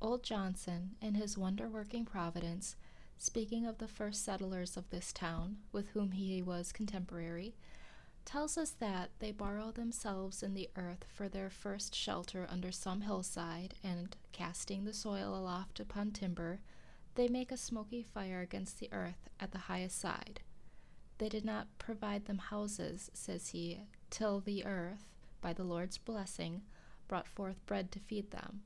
Old Johnson, in his wonder-working Providence, speaking of the first settlers of this town, with whom he was contemporary, tells us that they burrow themselves in the earth for their first shelter under some hillside, and, casting the soil aloft upon timber, they make a smoky fire against the earth at the highest side. They did not provide them houses, says he, till the earth, by the Lord's blessing, brought forth bread to feed them,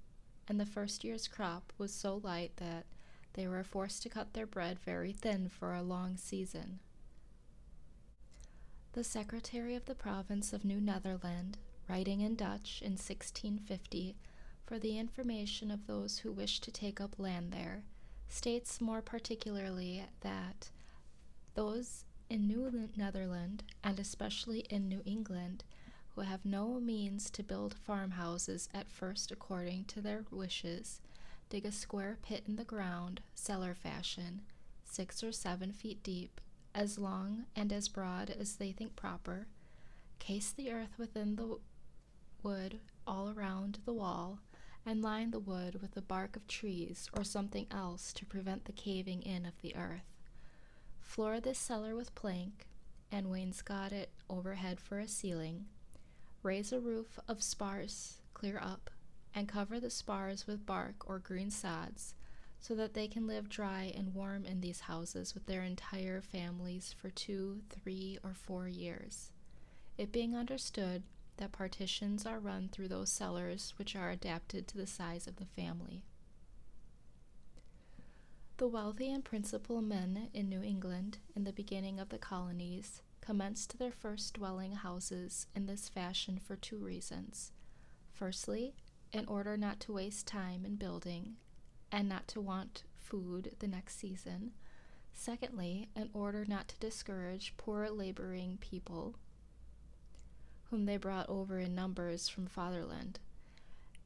and the first year's crop was so light that they were forced to cut their bread very thin for a long season. The Secretary of the Province of New Netherland, writing in Dutch in 1650 for the information of those who wished to take up land there, states more particularly that those in New Netherland, and especially in New England, who have no means to build farmhouses at first according to their wishes, dig a square pit in the ground, cellar fashion, 6 or 7 feet deep, as long and as broad as they think proper, case the earth within the wood all around the wall, and line the wood with the bark of trees or something else to prevent the caving in of the earth. Floor this cellar with plank, and wainscot it overhead for a ceiling. Raise a roof of spars clear up, and cover the spars with bark or green sods, so that they can live dry and warm in these houses with their entire families for 2, 3, or 4 years, it being understood that partitions are run through those cellars which are adapted to the size of the family. The wealthy and principal men in New England, in the beginning of the colonies, commenced their first dwelling houses in this fashion for 2 reasons. Firstly, in order not to waste time in building, and not to want food the next season. Secondly, in order not to discourage poor laboring people, whom they brought over in numbers from fatherland.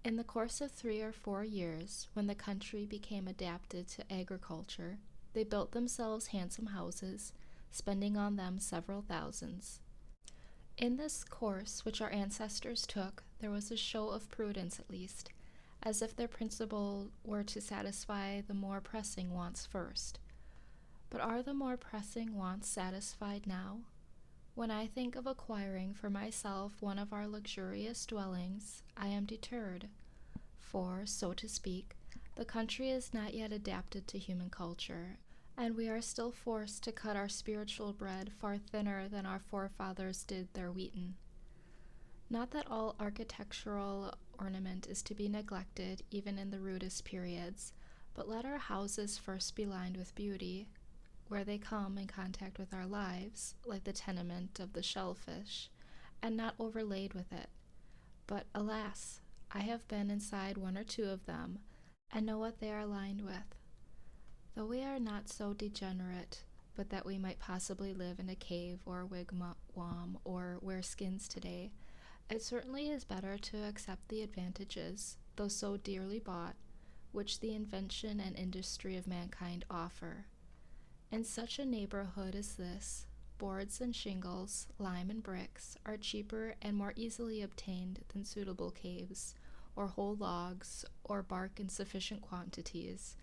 In the course of 3 or 4 years, when the country became adapted to agriculture, they built themselves handsome houses, spending on them several thousands. In this course which our ancestors took, there was a show of prudence at least, as if their principle were to satisfy the more pressing wants first. But are the more pressing wants satisfied now? When I think of acquiring for myself one of our luxurious dwellings, I am deterred, for, so to speak, the country is not yet adapted to human culture, and we are still forced to cut our spiritual bread far thinner than our forefathers did their wheaten. Not that all architectural ornament is to be neglected even in the rudest periods, but let our houses first be lined with beauty, where they come in contact with our lives, like the tenement of the shellfish, and not overlaid with it. But alas, I have been inside 1 or 2 of them, and know what they are lined with. Though we are not so degenerate, but that we might possibly live in a cave or a wigwam or wear skins today, it certainly is better to accept the advantages, though so dearly bought, which the invention and industry of mankind offer. In such a neighborhood as this, boards and shingles, lime and bricks, are cheaper and more easily obtained than suitable caves, or whole logs, or bark in sufficient quantities,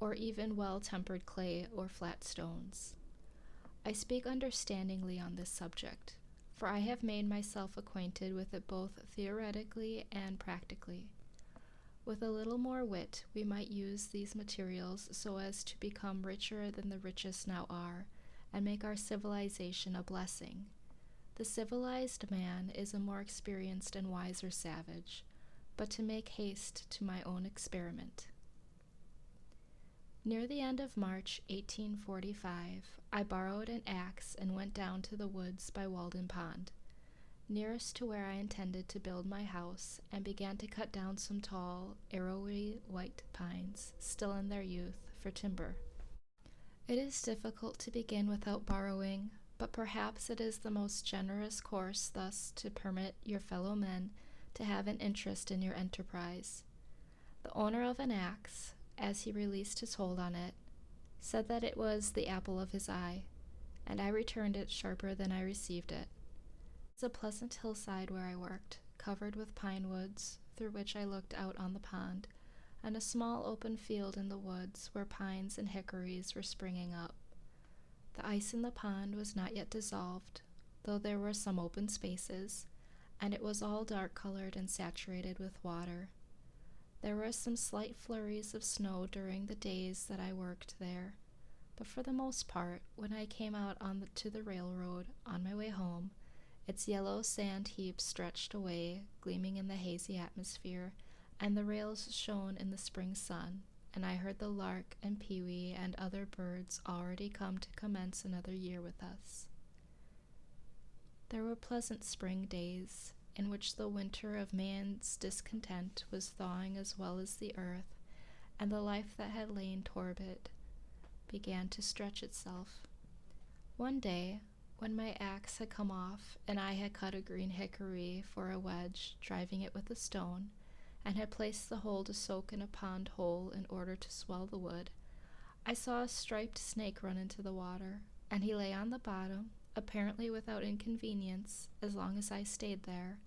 or even well-tempered clay or flat stones. I speak understandingly on this subject, for I have made myself acquainted with it both theoretically and practically. With a little more wit, we might use these materials so as to become richer than the richest now are, and make our civilization a blessing. The civilized man is a more experienced and wiser savage, but to make haste to my own experiment. Near the end of March 1845, I borrowed an axe and went down to the woods by Walden Pond, nearest to where I intended to build my house, and began to cut down some tall, arrowy white pines, still in their youth, for timber. It is difficult to begin without borrowing, but perhaps it is the most generous course thus to permit your fellow men to have an interest in your enterprise. The owner of an axe, as he released his hold on it, said that it was the apple of his eye, and I returned it sharper than I received it. It was a pleasant hillside where I worked, covered with pine woods, through which I looked out on the pond, and a small open field in the woods where pines and hickories were springing up. The ice in the pond was not yet dissolved, though there were some open spaces, and it was all dark-colored and saturated with water. There were some slight flurries of snow during the days that I worked there, but for the most part, when I came out to the railroad on my way home, its yellow sand heaps stretched away, gleaming in the hazy atmosphere, and the rails shone in the spring sun, and I heard the lark and pewee and other birds already come to commence another year with us. There were pleasant spring days, in which the winter of man's discontent was thawing as well as the earth, and the life that had lain torpid began to stretch itself. One day, when my axe had come off, and I had cut a green hickory for a wedge, driving it with a stone, and had placed the hole to soak in a pond hole in order to swell the wood, I saw a striped snake run into the water, and he lay on the bottom, apparently without inconvenience, as long as I stayed there,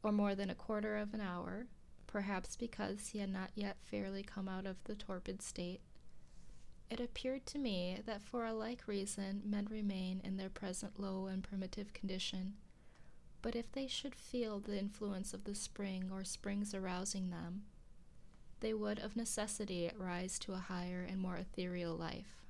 or more than a quarter of an hour, perhaps because he had not yet fairly come out of the torpid state. It appeared to me that for a like reason men remain in their present low and primitive condition, but if they should feel the influence of the spring or springs arousing them, they would of necessity rise to a higher and more ethereal life.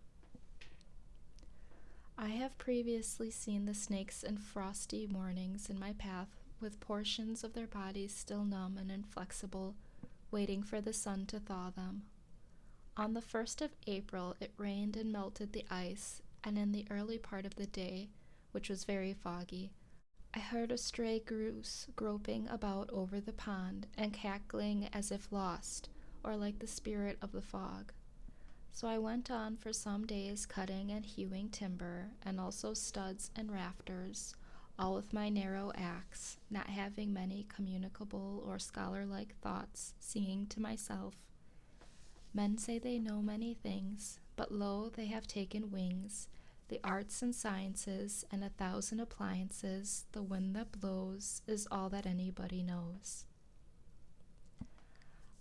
I have previously seen the snakes in frosty mornings in my path with portions of their bodies still numb and inflexible, waiting for the sun to thaw them. On the 1st of April it rained and melted the ice, and in the early part of the day, which was very foggy, I heard a stray goose groping about over the pond and cackling as if lost, or like the spirit of the fog. So I went on for some days cutting and hewing timber, and also studs and rafters, all with my narrow axe, not having many communicable or scholar-like thoughts, singing to myself, "Men say they know many things, but lo, they have taken wings, the arts and sciences, and 1,000 appliances, the wind that blows is all that anybody knows."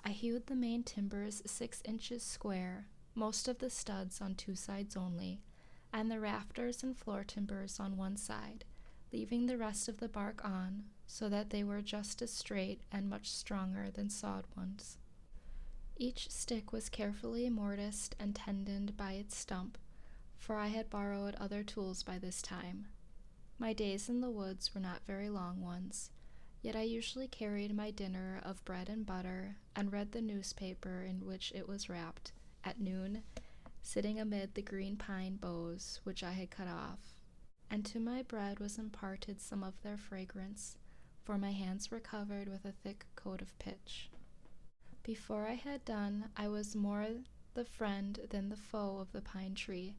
I hewed the main timbers 6 inches square, most of the studs on 2 sides only, and the rafters and floor timbers on 1 side, leaving the rest of the bark on, so that they were just as straight and much stronger than sawed ones. Each stick was carefully mortised and tendoned by its stump, for I had borrowed other tools by this time. My days in the woods were not very long ones, yet I usually carried my dinner of bread and butter, and read the newspaper in which it was wrapped, at noon, sitting amid the green pine boughs which I had cut off, and to my bread was imparted some of their fragrance, for my hands were covered with a thick coat of pitch. Before I had done, I was more the friend than the foe of the pine tree,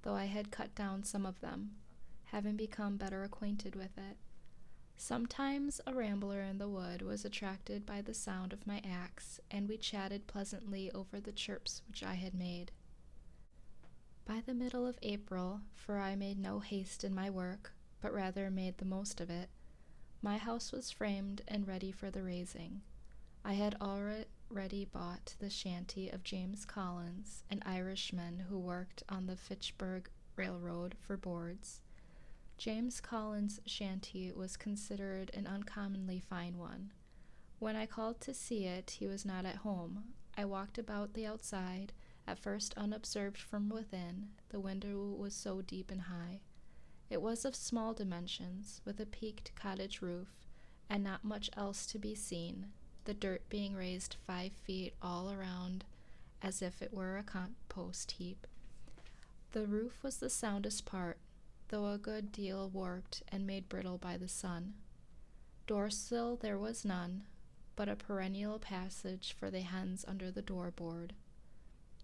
though I had cut down some of them, having become better acquainted with it. Sometimes a rambler in the wood was attracted by the sound of my axe, and we chatted pleasantly over the chirps which I had made. By the middle of April, for I made no haste in my work, but rather made the most of it, my house was framed and ready for the raising. I had already bought the shanty of James Collins, an Irishman who worked on the Fitchburg Railroad, for boards. James Collins' shanty was considered an uncommonly fine one. When I called to see it, he was not at home. I walked about the outside, at first unobserved from within, the window was so deep and high. It was of small dimensions, with a peaked cottage roof, and not much else to be seen, the dirt being raised 5 feet all around, as if it were a compost heap. The roof was the soundest part, though a good deal warped and made brittle by the sun. Door-sill there was none, but a perennial passage for the hens under the door-board.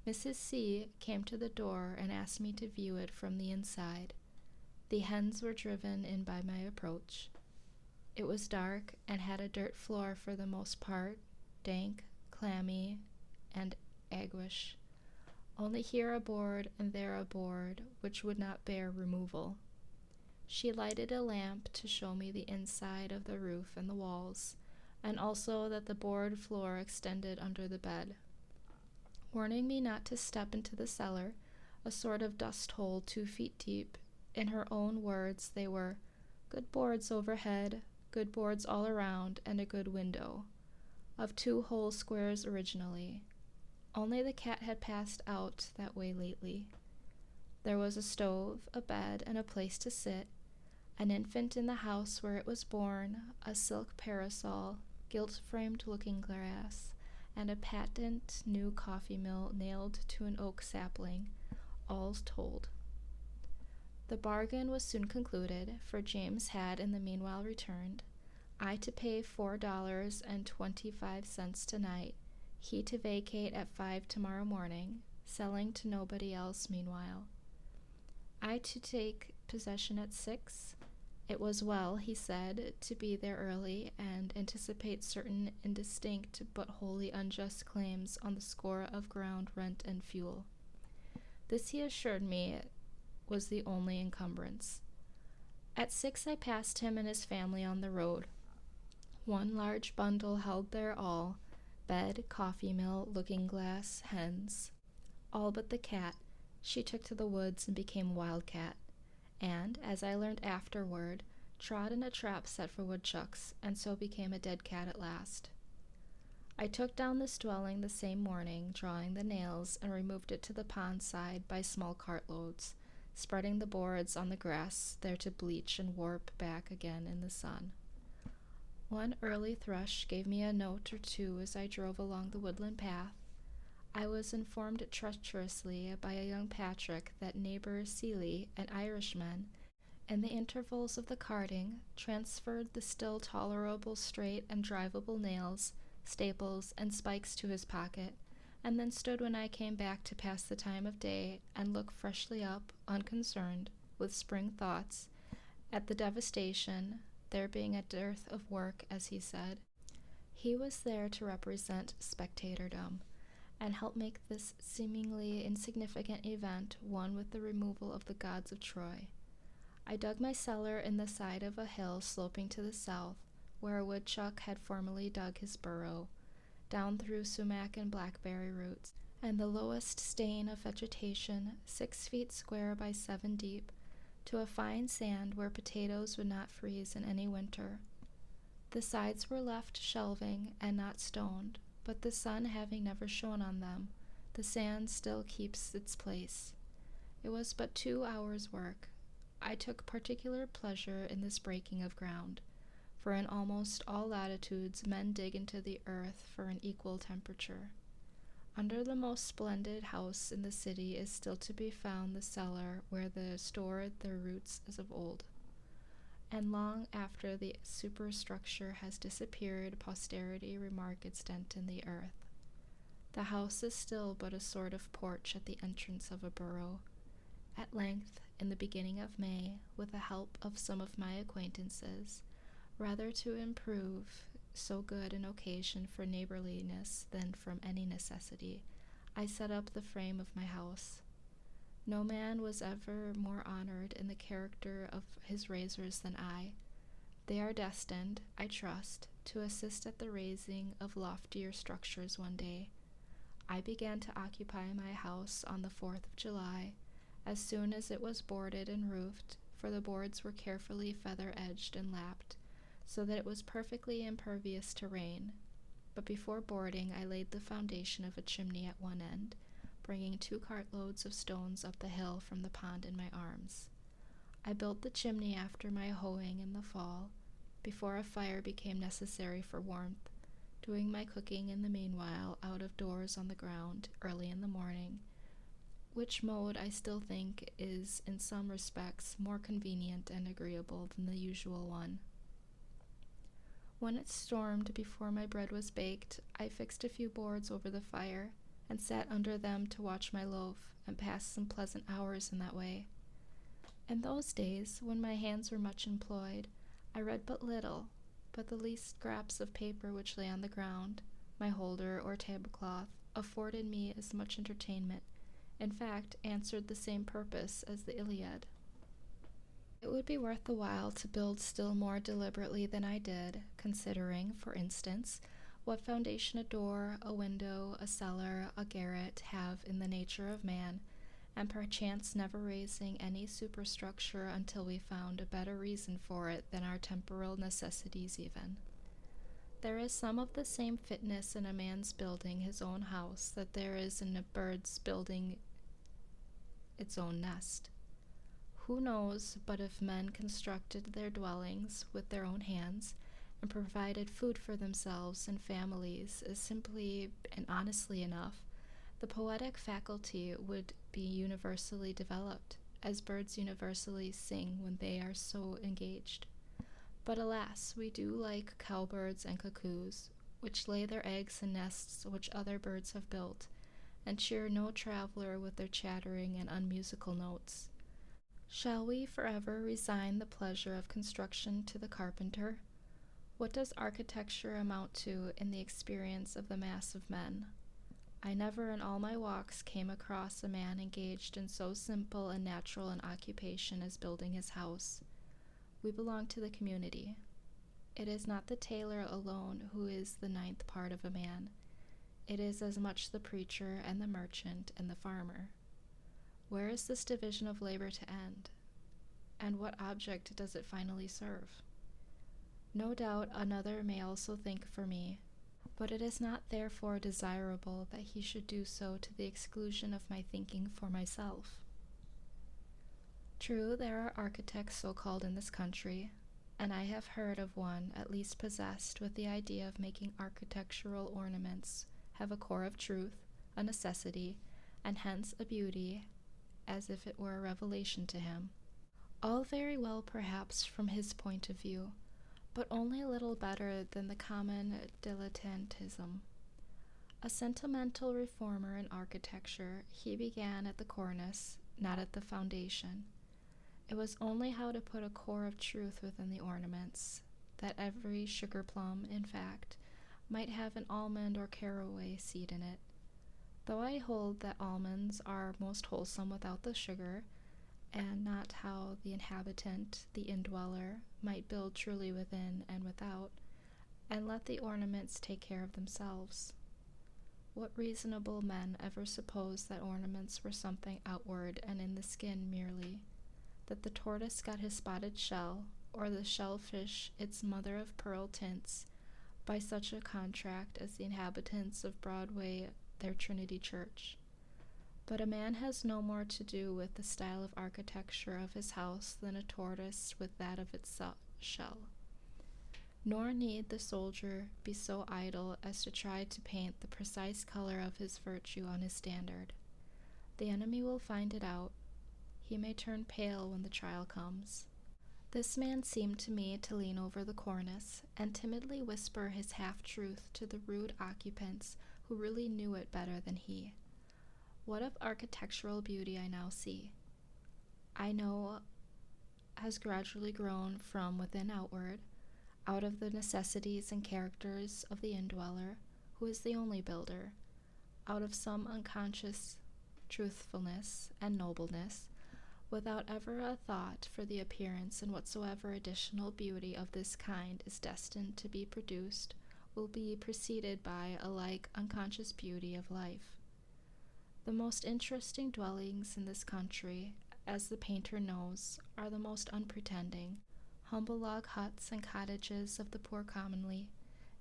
Mrs. C. came to the door and asked me to view it from the inside. The hens were driven in by my approach. It was dark and had a dirt floor for the most part, dank, clammy, and aguish. Only here a board and there a board which would not bear removal. She lighted a lamp to show me the inside of the roof and the walls, and also that the board floor extended under the bed. warning me not to step into the cellar, a sort of dust hole 2 feet deep. In her own words, they were, "Good boards overhead, good boards all around, and a good window," of 2 whole squares originally. Only the cat had passed out that way lately. There was a stove, a bed, and a place to sit, an infant in the house where it was born, a silk parasol, gilt-framed looking-glass, and a patent new coffee mill nailed to an oak sapling, all's told. The bargain was soon concluded, for James had in the meanwhile returned, I to pay $4.25 tonight, he to vacate at 5 tomorrow morning, selling to nobody else meanwhile. I to take possession at 6. It was well, he said, to be there early and anticipate certain indistinct but wholly unjust claims on the score of ground rent and fuel. This, he assured me, was the only encumbrance. At 6 I passed him and his family on the road. One large bundle held their all, bed, coffee mill, looking-glass, hens. All but the cat. She took to the woods and became a wildcat, and, as I learned afterward, trod in a trap set for woodchucks, and so became a dead cat at last. I took down this dwelling the same morning, drawing the nails, and removed it to the pond side by small cartloads, spreading the boards on the grass, there to bleach and warp back again in the sun. One early thrush gave me a note or 2 as I drove along the woodland path. I was informed treacherously by a young Patrick that neighbor Seeley, an Irishman, in the intervals of the carting, transferred the still tolerable straight and drivable nails, staples, and spikes to his pocket, and then stood when I came back to pass the time of day and look freshly up, unconcerned, with spring thoughts, at the devastation, there being a dearth of work, as he said. He was there to represent spectatordom, and help make this seemingly insignificant event one with the removal of the gods of Troy. I dug my cellar in the side of a hill sloping to the south, where a woodchuck had formerly dug his burrow, down through sumac and blackberry roots, and the lowest stain of vegetation, 6 feet square by 7 deep, to a fine sand where potatoes would not freeze in any winter. The sides were left shelving and not stoned, but the sun having never shone on them, the sand still keeps its place. It was but 2 hours' work. I took particular pleasure in this breaking of ground, for in almost all latitudes men dig into the earth for an equal temperature. Under the most splendid house in the city is still to be found the cellar where they stored their roots as of old. And long after the superstructure has disappeared, posterity remark its dent in the earth. The house is still but a sort of porch at the entrance of a burrow. At length, in the beginning of May, with the help of some of my acquaintances, rather to improve so good an occasion for neighborliness than from any necessity, I set up the frame of my house. No man was ever more honored in the character of his raisers than I. They are destined, I trust, to assist at the raising of loftier structures one day. I began to occupy my house on the 4th of July, as soon as it was boarded and roofed, for the boards were carefully feather-edged and lapped, so that it was perfectly impervious to rain. But before boarding, I laid the foundation of a chimney at one end, bringing 2 cartloads of stones up the hill from the pond in my arms. I built the chimney after my hoeing in the fall, before a fire became necessary for warmth, doing my cooking in the meanwhile out of doors on the ground early in the morning, which mode I still think is in some respects more convenient and agreeable than the usual one. When it stormed before my bread was baked, I fixed a few boards over the fire, and sat under them to watch my loaf, and passed some pleasant hours in that way. In those days, when my hands were much employed, I read but little, but the least scraps of paper which lay on the ground, my holder or tablecloth, afforded me as much entertainment, in fact, answered the same purpose as the Iliad. It would be worth the while to build still more deliberately than I did, considering, for instance, What foundation a door, a window, a cellar, a garret have in the nature of man, and perchance never raising any superstructure until we found a better reason for it than our temporal necessities even. There is some of the same fitness in a man's building his own house that there is in a bird's building its own nest. Who knows but if men constructed their dwellings with their own hands, and provided food for themselves and families as simply and honestly enough, the poetic faculty would be universally developed, as birds universally sing when they are so engaged. But alas, we do like cowbirds and cuckoos, which lay their eggs in nests which other birds have built, and cheer no traveler with their chattering and unmusical notes. Shall we forever resign the pleasure of construction to the carpenter? What does architecture amount to in the experience of the mass of men? I never in all my walks came across a man engaged in so simple and natural an occupation as building his house. We belong to the community. It is not the tailor alone who is the ninth part of a man. It is as much the preacher and the merchant and the farmer. Where is this division of labor to end? And what object does it finally serve? No doubt another may also think for me, but it is not therefore desirable that he should do so to the exclusion of my thinking for myself. True, there are architects so-called in this country, and I have heard of one at least possessed with the idea of making architectural ornaments have a core of truth, a necessity, and hence a beauty, as if it were a revelation to him. All very well perhaps from his point of view, but only a little better than the common dilettantism. A sentimental reformer in architecture, he began at the cornice, not at the foundation. It was only how to put a core of truth within the ornaments, that every sugar plum, in fact, might have an almond or caraway seed in it. Though I hold that almonds are most wholesome without the sugar, and not how the inhabitant, the indweller, might build truly within and without, and let the ornaments take care of themselves. What reasonable men ever supposed that ornaments were something outward and in the skin merely, that the tortoise got his spotted shell, or the shellfish its mother of pearl tints, by such a contract as the inhabitants of Broadway their Trinity Church? But a man has no more to do with the style of architecture of his house than a tortoise with that of its shell. Nor need the soldier be so idle as to try to paint the precise color of his virtue on his standard. The enemy will find it out. He may turn pale when the trial comes. This man seemed to me to lean over the cornice and timidly whisper his half-truth to the rude occupants who really knew it better than he. What of architectural beauty I now see, I know has gradually grown from within outward, out of the necessities and characters of the indweller, who is the only builder, out of some unconscious truthfulness and nobleness, without ever a thought for the appearance, and whatsoever additional beauty of this kind is destined to be produced will be preceded by a like unconscious beauty of life. The most interesting dwellings in this country, as the painter knows, are the most unpretending, humble log huts and cottages of the poor commonly.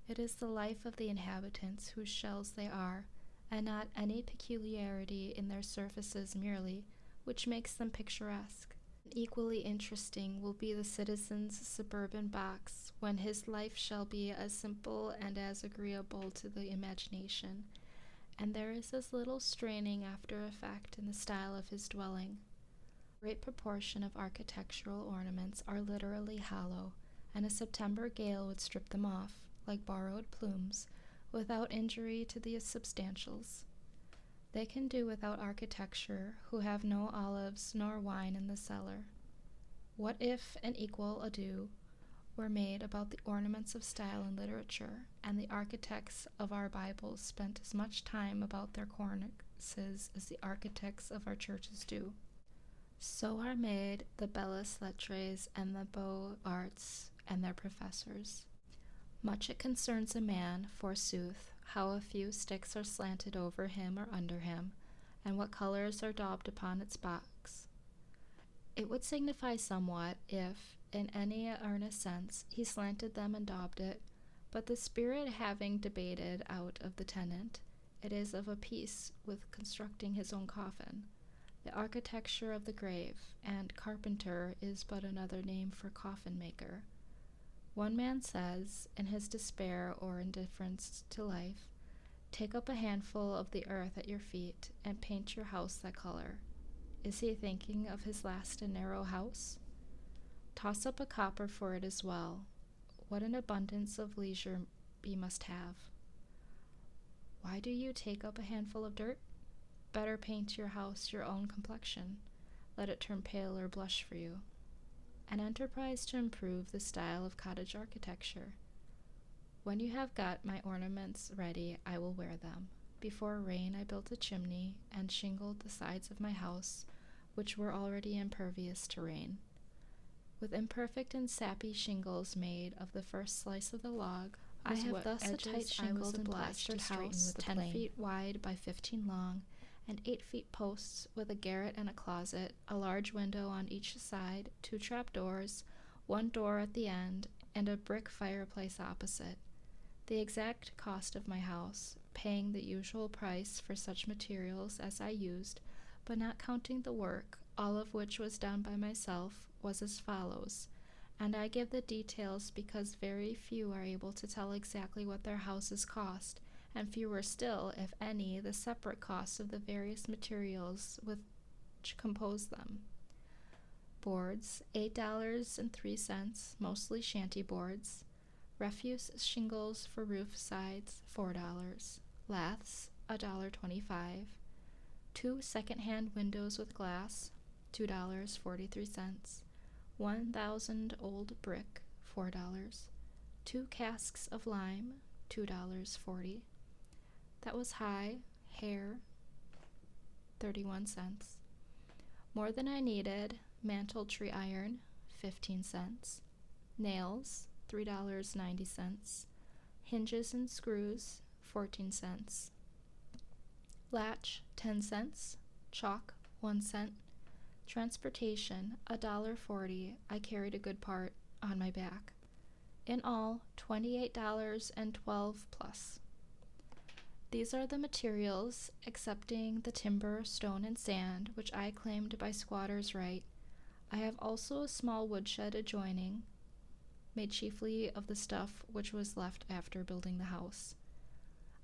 It is the life of the inhabitants whose shells they are, and not any peculiarity in their surfaces merely, which makes them picturesque. Equally interesting will be the citizen's suburban box, when his life shall be as simple and as agreeable to the imagination, and there is as little straining after effect in the style of his dwelling. A great proportion of architectural ornaments are literally hollow, and a September gale would strip them off, like borrowed plumes, without injury to the substantials. They can do without architecture who have no olives nor wine in the cellar. What if an equal ado were made about the ornaments of style in literature, and the architects of our Bibles spent as much time about their cornices as the architects of our churches do? So are made the belles lettres and the beaux arts and their professors. Much it concerns a man, forsooth, how a few sticks are slanted over him or under him, and what colors are daubed upon its box. It would signify somewhat if, in any earnest sense, he slanted them and daubed it, but the spirit having debated out of the tenant, it is of a piece with constructing his own coffin, the architecture of the grave, and carpenter is but another name for coffin-maker. One man says, in his despair or indifference to life, take up a handful of the earth at your feet and paint your house that color. Is he thinking of his last and narrow house? Toss up a copper for it as well. What an abundance of leisure he must have. Why do you take up a handful of dirt? Better paint your house your own complexion. Let it turn pale or blush for you. An enterprise to improve the style of cottage architecture. When you have got my ornaments ready, I will wear them. Before rain I built a chimney and shingled the sides of my house, which were already impervious to rain. With imperfect and sappy shingles made of the first slice of the log, I have thus a tight shingled and plastered house 10 feet wide by 15 long, and 8 feet posts, with a garret and a closet, a large window on each side, 2 trapdoors, 1 door at the end, and a brick fireplace opposite. The exact cost of my house, paying the usual price for such materials as I used, but not counting the work, all of which was done by myself, was as follows, and I give the details because very few are able to tell exactly what their houses cost, and fewer still, if any, the separate costs of the various materials which compose them. Boards, $8.03, mostly shanty boards. Refuse shingles for roof sides, $4. Laths, $1.25. 2 second-hand windows with glass, $2.43. 1,000 old brick, $4. 2 casks of lime, $2.40. That was high, hair, 31 cents. More than I needed, mantle tree iron, 15 cents. Nails, $3.90. Hinges and screws, 14 cents. Latch, 10 cents. Chalk, 1 cent. Transportation, $1.40. I carried a good part on my back. In all, $28.12 plus. These are the materials, excepting the timber, stone, and sand, which I claimed by squatter's right. I have also a small woodshed adjoining, made chiefly of the stuff which was left after building the house.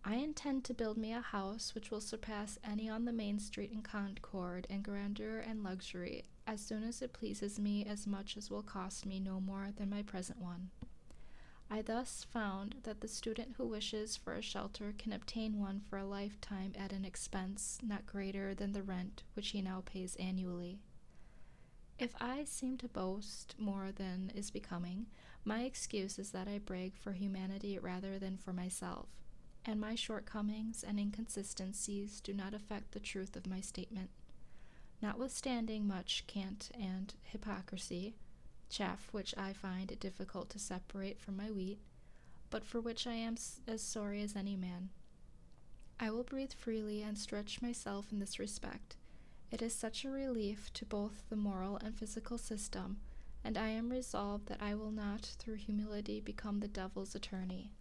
I intend to build me a house which will surpass any on the main street in Concord in grandeur and luxury, as soon as it pleases me, as much as will cost me no more than my present one. I thus found that the student who wishes for a shelter can obtain one for a lifetime at an expense not greater than the rent which he now pays annually. If I seem to boast more than is becoming, my excuse is that I brag for humanity rather than for myself, and my shortcomings and inconsistencies do not affect the truth of my statement. Notwithstanding much cant and hypocrisy, chaff which I find it difficult to separate from my wheat, but for which I am as sorry as any man, I will breathe freely and stretch myself in this respect. It is such a relief to both the moral and physical system, and I am resolved that I will not, through humility, become the devil's attorney.